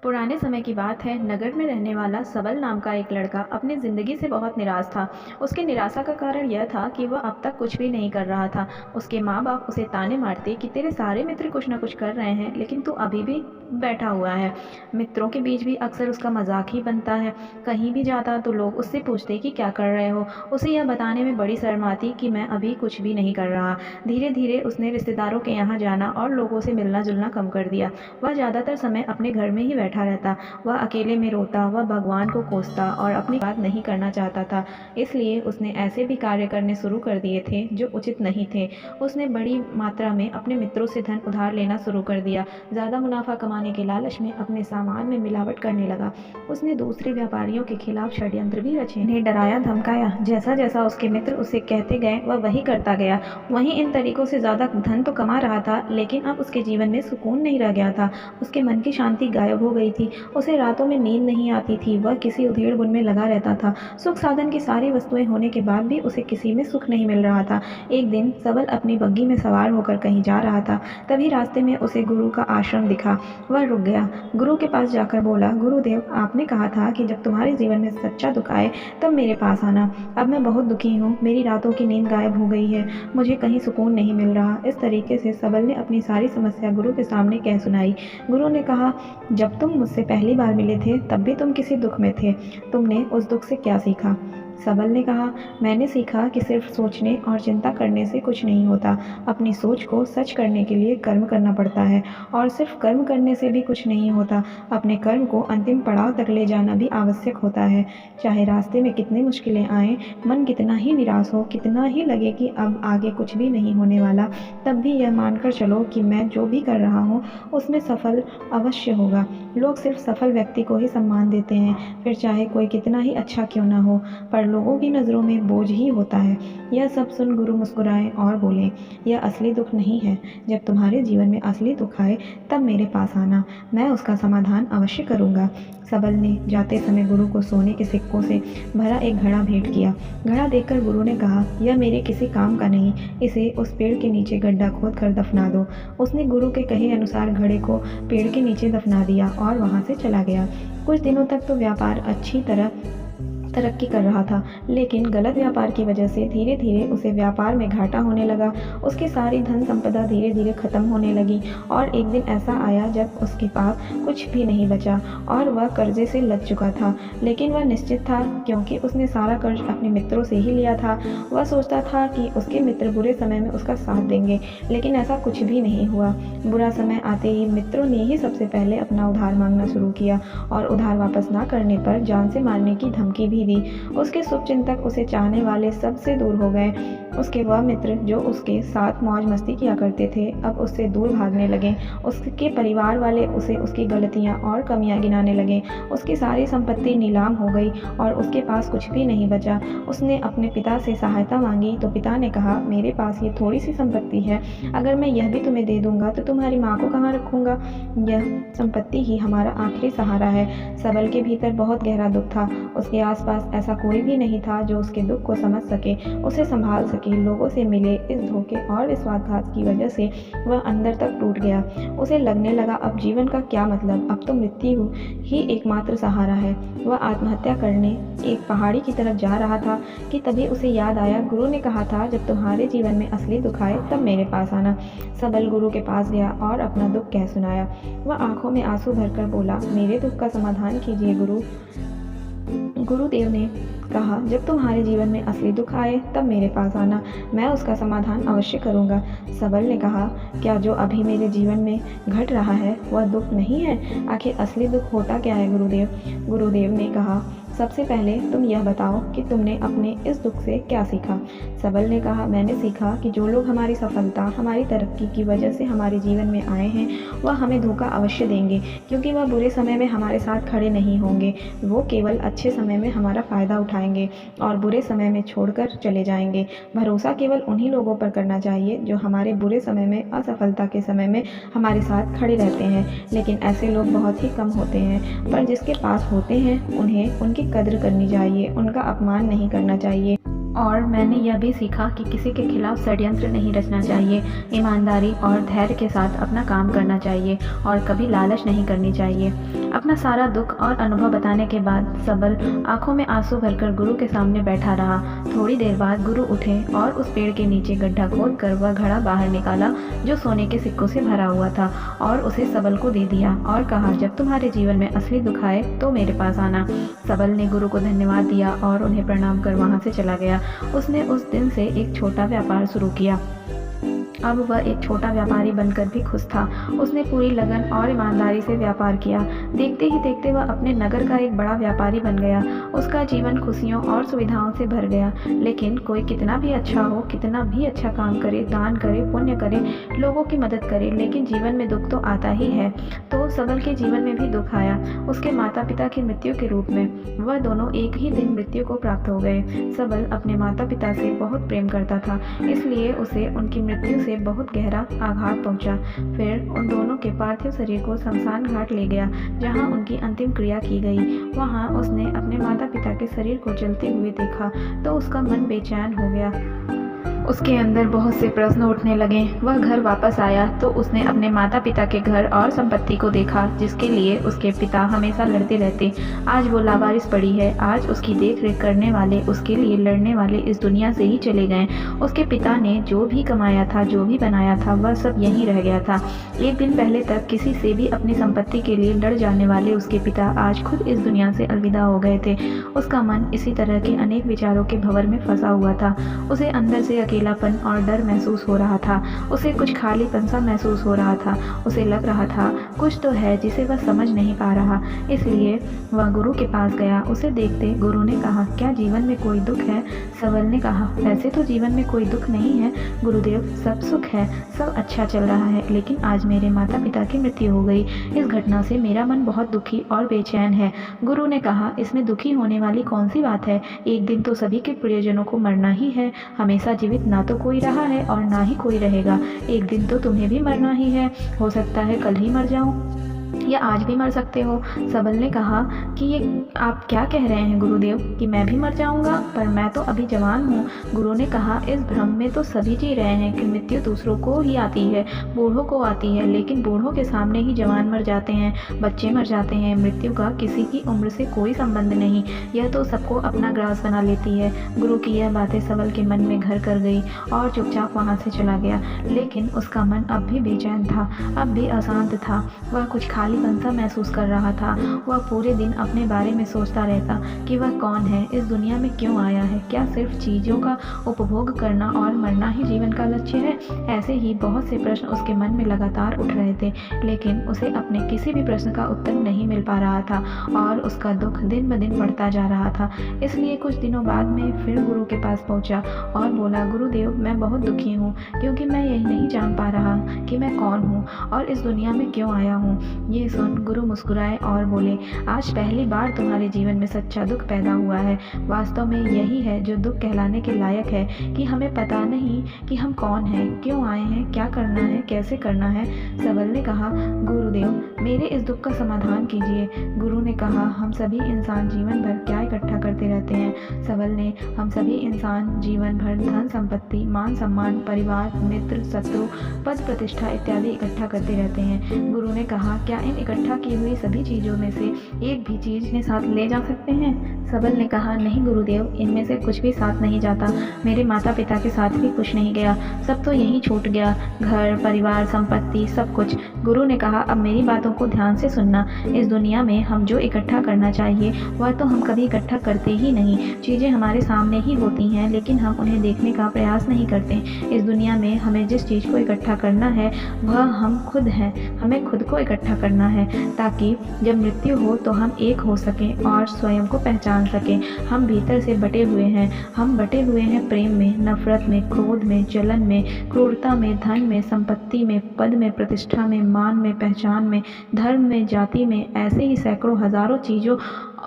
पुराने समय की बात है। नगर में रहने वाला सबल नाम का एक लड़का अपनी ज़िंदगी से बहुत निराश था। उसकी निराशा का कारण यह था कि वह अब तक कुछ भी नहीं कर रहा था। उसके माँ बाप उसे ताने मारते कि तेरे सारे मित्र कुछ ना कुछ कर रहे हैं, लेकिन तू अभी भी बैठा हुआ है। मित्रों के बीच भी अक्सर उसका मजाक ही बनता है। कहीं भी जाता तो लोग उससे पूछते कि क्या कर रहे हो। उसे यह बताने में बड़ी शर्म आती कि मैं अभी कुछ भी नहीं कर रहा। धीरे धीरे उसने रिश्तेदारों के यहाँ जाना और लोगों से मिलना जुलना कम कर दिया। वह ज़्यादातर समय अपने घर में ही बैठा रहता। वह अकेले में रोता, वह भगवान को कोसता और अपनी बात नहीं करना चाहता था। इसलिए उसने ऐसे भी कार्य करने शुरू कर दिए थे जो उचित नहीं थे। उसने बड़ी मात्रा में अपने मित्रों से धन उधार लेना शुरू कर दिया। ज़्यादा मुनाफा कमाने के लालच में अपने सामान में मिलावट करने लगा। उसने दूसरे व्यापारियों के खिलाफ षड्यंत्र भी रचे, उन्हें डराया धमकाया। जैसा जैसा उसके मित्र उसे कहते गए वह वही करता गया। वहीं इन तरीकों से ज़्यादा धन तो कमा रहा था, लेकिन अब उसके जीवन में सुकून नहीं रह गया था। उसके मन की शांति गायब हो गई थी। उसे रातों में नींद नहीं आती थी। वह किसी उधेड़-बुन में लगा रहता था। सुख साधन की सारी वस्तुएं होने के बाद भी उसे किसी में सुख नहीं मिल रहा था। एक दिन सबल अपनी बग्गी में सवार होकर कहीं जा रहा था। तभी रास्ते में उसे गुरु का आश्रम दिखा। वह रुक गया। गुरु के पास जाकर बोला, गुरुदेव, आपने कहा था कि जब तुम्हारे जीवन में सच्चा दुख आए तब मेरे पास आना। अब मैं बहुत दुखी हूँ। मेरी रातों की नींद गायब हो गई है। मुझे कहीं सुकून नहीं मिल रहा। इस तरीके से सबल ने अपनी सारी समस्या गुरु के सामने कह सुनाई। गुरु ने कहा, जब तुम मुझसे पहली बार मिले थे तब भी तुम किसी दुख में थे। तुमने उस दुख से क्या सीखा? सबल ने कहा, मैंने सीखा कि सिर्फ सोचने और चिंता करने से कुछ नहीं होता। अपनी सोच को सच करने के लिए कर्म करना पड़ता है, और सिर्फ कर्म करने से भी कुछ नहीं होता। अपने कर्म को अंतिम पड़ाव तक ले जाना भी आवश्यक होता है। चाहे रास्ते में कितनी मुश्किलें आएं, मन कितना ही निराश हो, कितना ही लगे कि अब आगे कुछ भी नहीं होने वाला, तब भी यह मानकर चलो कि मैं जो भी कर रहा हूँ उसमें सफल अवश्य होगा। लोग सिर्फ सफल व्यक्ति को ही सम्मान देते हैं, फिर चाहे कोई कितना ही अच्छा क्यों ना हो, पर लोगों की नज़रों में बोझ ही होता है। यह सब सुन गुरु मुस्कुराए और बोले, यह असली दुख नहीं है। जब तुम्हारे जीवन में असली दुख आए तब मेरे पास आना, मैं उसका समाधान अवश्य करूँगा। सबल ने जाते समय गुरु को सोने के सिक्कों से भरा एक घड़ा भेंट किया। घड़ा देखकर गुरु ने कहा, यह मेरे किसी काम का नहीं, इसे उस पेड़ के नीचे गड्ढा खोद कर दफना दो। उसने गुरु के कहे अनुसार घड़े को पेड़ के नीचे दफना दिया और वहाँ से चला गया। कुछ दिनों तक तो व्यापार अच्छी तरह तरक्की कर रहा था, लेकिन गलत व्यापार की वजह से धीरे धीरे उसे व्यापार में घाटा होने लगा। उसकी सारी धन संपदा धीरे धीरे खत्म होने लगी, और एक दिन ऐसा आया जब उसके पास कुछ भी नहीं बचा और वह कर्जे से लद चुका था। लेकिन वह निश्चित था, क्योंकि उसने सारा कर्ज अपने मित्रों से ही लिया था। वह सोचता था कि उसके मित्र बुरे समय में उसका साथ देंगे, लेकिन ऐसा कुछ भी नहीं हुआ। बुरा समय आते ही मित्रों ने ही सबसे पहले अपना उधार मांगना शुरू किया, और उधार वापस ना करने पर जान से मारने की धमकी भी दी। उसके शुभचिंतक, उसे चाहने वाले सबसे दूर हो गए। उसके वह मित्र जो उसके साथ मौज मस्ती किया करते थे, अब उससे दूर भागने लगे। उसके परिवार वाले उसे उसकी गलतियां और कमियां गिनाने लगे। उसकी सारी संपत्ति नीलाम हो गई और उसके पास कुछ भी नहीं बचा। उसने अपने पिता से सहायता मांगी तो पिता ने कहा, मेरे पास ये थोड़ी सी संपत्ति है, अगर मैं यह भी तुम्हें दे दूंगा तो तुम्हारी माँ को कहाँ रखूंगा? यह संपत्ति ही हमारा आखिरी सहारा है। सबल के भीतर बहुत गहरा दुख था। उसके आसपास ऐसा कोई भी नहीं था जो उसके दुख को समझ सके, उसे संभाल सके। लोगों से मिले इस धोखे और विश्वासघात की वजह से वह अंदर तक टूट गया। उसे लगने लगा, अब जीवन का क्या मतलब, अब तो मृत्यु ही एकमात्र सहारा है। वह आत्महत्या करने एक पहाड़ी की तरफ जा रहा था कि तभी उसे याद आया, गुरु ने कहा था जब तुम्हारे जीवन में असली दुख आए तब मेरे पास आना। सबल गुरु के पास गया और अपना दुख कह सुनाया। वह आंखों में आंसू भरकर बोला, मेरे दुख का समाधान कीजिए गुरु। गुरुदेव ने कहा, जब तुम्हारे जीवन में असली दुख आए तब मेरे पास आना, मैं उसका समाधान अवश्य करूंगा। सबल ने कहा, क्या जो अभी मेरे जीवन में घट रहा है वह दुख नहीं है? आखिर असली दुख होता क्या है गुरुदेव? गुरुदेव ने कहा, सबसे पहले तुम यह बताओ कि तुमने अपने इस दुख से क्या सीखा? सबल ने कहा, मैंने सीखा कि जो लोग हमारी सफलता, हमारी तरक्की की वजह से हमारे जीवन में आए हैं वह हमें धोखा अवश्य देंगे, क्योंकि वह बुरे समय में हमारे साथ खड़े नहीं होंगे। वो केवल अच्छे समय में हमारा फ़ायदा उठाएंगे और बुरे समय में छोड़कर चले जाएंगे। भरोसा केवल उन्हीं लोगों पर करना चाहिए जो हमारे बुरे समय में, असफलता के समय में हमारे साथ खड़े रहते हैं। लेकिन ऐसे लोग बहुत ही कम होते हैं, पर जिसके पास होते हैं उन्हें उनकी कद्र करनी चाहिए, उनका अपमान नहीं करना चाहिए। और मैंने यह भी सीखा कि किसी के खिलाफ षड्यंत्र नहीं रचना चाहिए। ईमानदारी और धैर्य के साथ अपना काम करना चाहिए और कभी लालच नहीं करनी चाहिए। अपना सारा दुख और अनुभव बताने के बाद सबल आंखों में आंसू भरकर गुरु के सामने बैठा रहा। थोड़ी देर बाद गुरु उठे और उस पेड़ के नीचे गड्ढा खोद कर वह घड़ा बाहर निकाला जो सोने के सिक्कों से भरा हुआ था और उसे सबल को दे दिया और कहा, जब तुम्हारे जीवन में असली दुख आए तो मेरे पास आना। सबल ने गुरु को धन्यवाद दिया और उन्हें प्रणाम कर वहां से चला गया। उसने उस दिन से एक छोटा व्यापार शुरू किया। अब वह एक छोटा व्यापारी बनकर भी खुश था। उसने पूरी लगन और ईमानदारी से व्यापार किया। देखते ही देखते वह अपने नगर का एक बड़ा व्यापारी बन गया। उसका जीवन खुशियों और सुविधाओं से भर गया। लेकिन कोई कितना भी अच्छा हो, कितना भी अच्छा काम करे, दान करे, पुण्य करे, लोगों की मदद करे, लेकिन जीवन में दुख तो आता ही है। तो सबल के जीवन में भी दुख आया, उसके माता पिता की मृत्यु के रूप में। वह दोनों एक ही दिन मृत्यु को प्राप्त हो गए। सबल अपने माता पिता से बहुत प्रेम करता था, इसलिए उसे उनकी मृत्यु से बहुत गहरा आघात पहुंचा। फिर उन दोनों के पार्थिव शरीर को शमशान घाट ले गया, जहां उनकी अंतिम क्रिया की गई। वहां उसने अपने माता पिता के शरीर को जलते हुए देखा तो उसका मन बेचैन हो गया। उसके अंदर बहुत से प्रश्न उठने लगे। वह घर वापस आया तो उसने अपने माता पिता के घर और संपत्ति को देखा, जिसके लिए उसके पिता हमेशा लड़ते रहते। आज वो लावारिस पड़ी है। आज उसकी देख रेख करने वाले, उसके लिए लड़ने वाले इस दुनिया से ही चले गए। उसके पिता ने जो भी कमाया था, जो भी बनाया था, वह सब यहीं रह गया था। एक दिन पहले तक किसी से भी अपनी संपत्ति के लिए लड़ जाने वाले उसके पिता आज खुद इस दुनिया से अलविदा हो गए थे। उसका मन इसी तरह के अनेक विचारों के भंवर में फंसा हुआ था। उसे अंदर से अकेलापन और डर महसूस हो रहा था। उसे कुछ खालीपन सा महसूस हो रहा था। उसे लग रहा था कुछ तो है जिसे वह समझ नहीं पा रहा। इसलिए वह गुरु के पास गया। उसे देखते गुरु ने कहा, क्या जीवन में कोई दुख है? सबल ने कहा, वैसे तो जीवन में कोई दुख नहीं है गुरुदेव, सब सुख है, सब अच्छा चल रहा है, लेकिन आज मेरे माता पिता की मृत्यु हो गई। इस घटना से मेरा मन बहुत दुखी और बेचैन है। गुरु ने कहा, इसमें दुखी होने वाली कौन सी बात है? एक दिन तो सभी के प्रियजनों को मरना ही है। हमेशा जीवित ना तो कोई रहा है और ना ही कोई रहेगा। एक दिन तो तुम्हें भी मरना ही है। हो सकता है कल ही मर जाऊं या आज भी मर सकते हो। सबल ने कहा कि ये आप क्या कह रहे हैं गुरुदेव कि मैं भी मर जाऊंगा? पर मैं तो अभी जवान हूँ। गुरु ने कहा, इस भ्रम में तो सभी जी रहे हैं कि मृत्यु दूसरों को ही आती है, बूढ़ों को आती है, लेकिन बूढ़ों के सामने ही जवान मर जाते हैं, बच्चे मर जाते हैं। मृत्यु का किसी की उम्र से कोई संबंध नहीं, यह तो सबको अपना ग्रास बना लेती है। गुरु की यह बातें सबल के मन में घर कर गई और चुपचाप वहाँ से चला गया। लेकिन उसका मन अब भी बेचैन था, अब भी अशांत था। वह कुछ खालीपन सा महसूस कर रहा था। वह पूरे दिन अपने बारे में सोचता रहता कि वह कौन है, इस दुनिया में क्यों आया है, क्या सिर्फ चीज़ों का उपभोग करना और मरना ही जीवन का लक्ष्य है? ऐसे ही बहुत से प्रश्न उसके मन में लगातार उठ रहे थे, लेकिन उसे अपने किसी भी प्रश्न का उत्तर नहीं मिल पा रहा था और उसका दुख दिन ब दिन बढ़ता जा रहा था। इसलिए कुछ दिनों बाद में फिर गुरु के पास पहुंचा और बोला, गुरुदेव मैं बहुत दुखी हूँ, क्योंकि मैं यही नहीं जान पा रहा कि मैं कौन हूँ और इस दुनिया में क्यों आया हूँ। ये सुन गुरु मुस्कुराए और बोले, आज पहली बार तुम्हारे जीवन में सच्चा दुख पैदा हुआ है। वास्तव में यही है जो दुख कहलाने के लायक है कि हमें पता नहीं कि हम कौन हैं, क्यों आए हैं, क्या करना है, कैसे करना है। सबल ने कहा, गुरुदेव मेरे इस दुख का समाधान कीजिए। गुरु ने कहा, हम सभी इंसान जीवन भर क्या इकट्ठा करते रहते हैं? सबल ने, हम सभी इंसान जीवन भर धन संपत्ति, मान सम्मान, परिवार, मित्र, शत्रु, पद प्रतिष्ठा इत्यादि इकट्ठा करते रहते हैं। गुरु ने कहा, क्या इन इकट्ठा की हुई सभी चीज़ों में से एक भी चीज़ अपने साथ ले जा सकते हैं? सबल ने कहा, नहीं गुरुदेव, इनमें से कुछ भी साथ नहीं जाता। मेरे माता पिता के साथ भी कुछ नहीं गया, सब तो यहीं छूट गया, घर, परिवार, संपत्ति, सब कुछ। गुरु ने कहा, अब मेरी बातों को ध्यान से सुनना। इस दुनिया में हम जो इकट्ठा करना चाहिए वह तो हम कभी इकट्ठा करते ही नहीं। चीज़ें हमारे सामने ही होती हैं, लेकिन हम उन्हें देखने का प्रयास नहीं करते। इस दुनिया में हमें जिस चीज़ को इकट्ठा करना है वह हम खुद हैं। हमें खुद को इकट्ठा करना है ताकि जब मृत्यु हो तो हम एक हो सकें और स्वयं को पहचान सकें। हम भीतर से बटे हुए हैं। हम बटे हुए हैं प्रेम में, नफरत में, क्रोध में, जलन में, क्रूरता में, धन में, संपत्ति में, पद में, प्रतिष्ठा में, मान में, पहचान में, धर्म में, जाति में, ऐसे ही सैकड़ों हजारों चीज़ों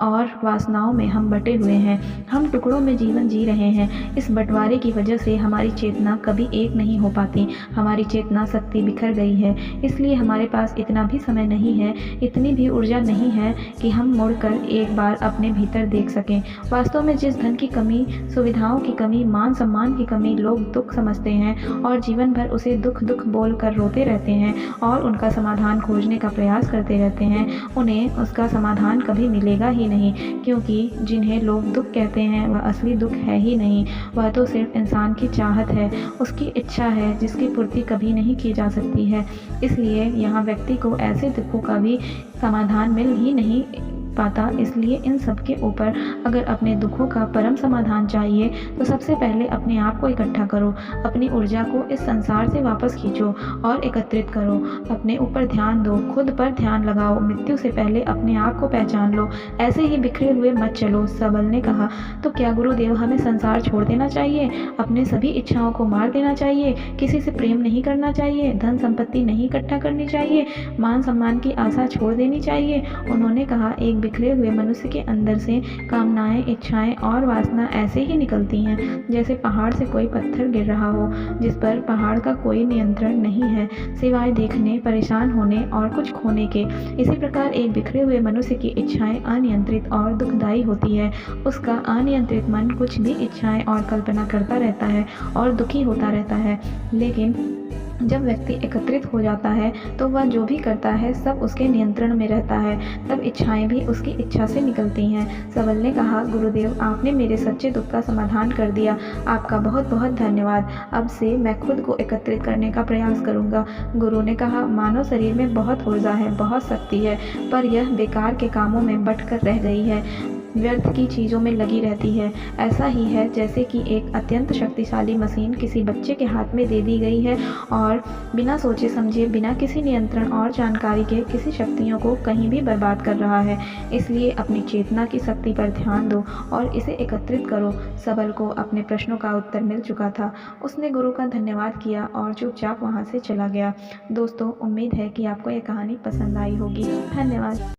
और वासनाओं में हम बटे हुए हैं। हम टुकड़ों में जीवन जी रहे हैं। इस बंटवारे की वजह से हमारी चेतना कभी एक नहीं हो पाती। हमारी चेतना शक्ति बिखर गई है। इसलिए हमारे पास इतना भी समय नहीं है, इतनी भी ऊर्जा नहीं है कि हम मुड़कर एक बार अपने भीतर देख सकें। वास्तव में जिस धन की कमी, सुविधाओं की कमी, मान सम्मान की कमी लोग दुख समझते हैं और जीवन भर उसे दुख दुख बोल कर रोते रहते हैं और उनका समाधान खोजने का प्रयास करते रहते हैं, उन्हें उसका समाधान कभी मिलेगा ही नहीं, क्योंकि जिन्हें लोग दुख कहते हैं वह असली दुख है ही नहीं। वह तो सिर्फ इंसान की चाहत है, उसकी इच्छा है, जिसकी पूर्ति कभी नहीं की जा सकती है। इसलिए यहाँ व्यक्ति को ऐसे दुखों का भी समाधान मिल ही नहीं पाता। इसलिए इन सब के ऊपर अगर अपने दुखों का परम समाधान चाहिए तो सबसे पहले अपने आप को इकट्ठा करो, अपनी ऊर्जा को इस संसार से वापस खींचो और एकत्रित करो। अपने ऊपर ध्यान दो, खुद पर ध्यान लगाओ, मृत्यु से पहले अपने आप को पहचान लो, ऐसे ही बिखरे हुए मत चलो। सबल ने कहा, तो क्या गुरुदेव हमें संसार छोड़ देना चाहिए, अपने सभी इच्छाओं को मार देना चाहिए, किसी से प्रेम नहीं करना चाहिए, धन संपत्ति नहीं इकट्ठा करनी चाहिए, मान सम्मान की आशा छोड़ देनी चाहिए? उन्होंने कहा, एक बिखरे हुए मनुष्य के अंदर से कामनाएं, इच्छाएं और वासना ऐसे ही निकलती हैं जैसे पहाड़ से कोई पत्थर गिर रहा हो, जिस पर पहाड़ का कोई नियंत्रण नहीं है सिवाय देखने, परेशान होने और कुछ खोने के। इसी प्रकार एक बिखरे हुए मनुष्य की इच्छाएं अनियंत्रित और दुखदायी होती है। उसका अनियंत्रित मन कुछ भी इच्छाएं और कल्पना करता रहता है और दुखी होता रहता है। लेकिन जब व्यक्ति एकत्रित हो जाता है तो वह जो भी करता है सब उसके नियंत्रण में रहता है, तब इच्छाएं भी उसकी इच्छा से निकलती हैं। सबल ने कहा, गुरुदेव आपने मेरे सच्चे दुख का समाधान कर दिया, आपका बहुत बहुत धन्यवाद। अब से मैं खुद को एकत्रित करने का प्रयास करूंगा। गुरु ने कहा, मानव शरीर में बहुत ऊर्जा है, बहुत शक्ति है, पर यह बेकार के कामों में बट कर रह गई है, व्यर्थ की चीज़ों में लगी रहती है। ऐसा ही है जैसे कि एक अत्यंत शक्तिशाली मशीन किसी बच्चे के हाथ में दे दी गई है और बिना सोचे समझे, बिना किसी नियंत्रण और जानकारी के किसी शक्तियों को कहीं भी बर्बाद कर रहा है। इसलिए अपनी चेतना की शक्ति पर ध्यान दो और इसे एकत्रित करो। सबल को अपने प्रश्नों का उत्तर मिल चुका था। उसने गुरु का धन्यवाद किया और चुपचाप वहाँ से चला गया। दोस्तों, उम्मीद है कि आपको ये कहानी पसंद आई होगी। धन्यवाद।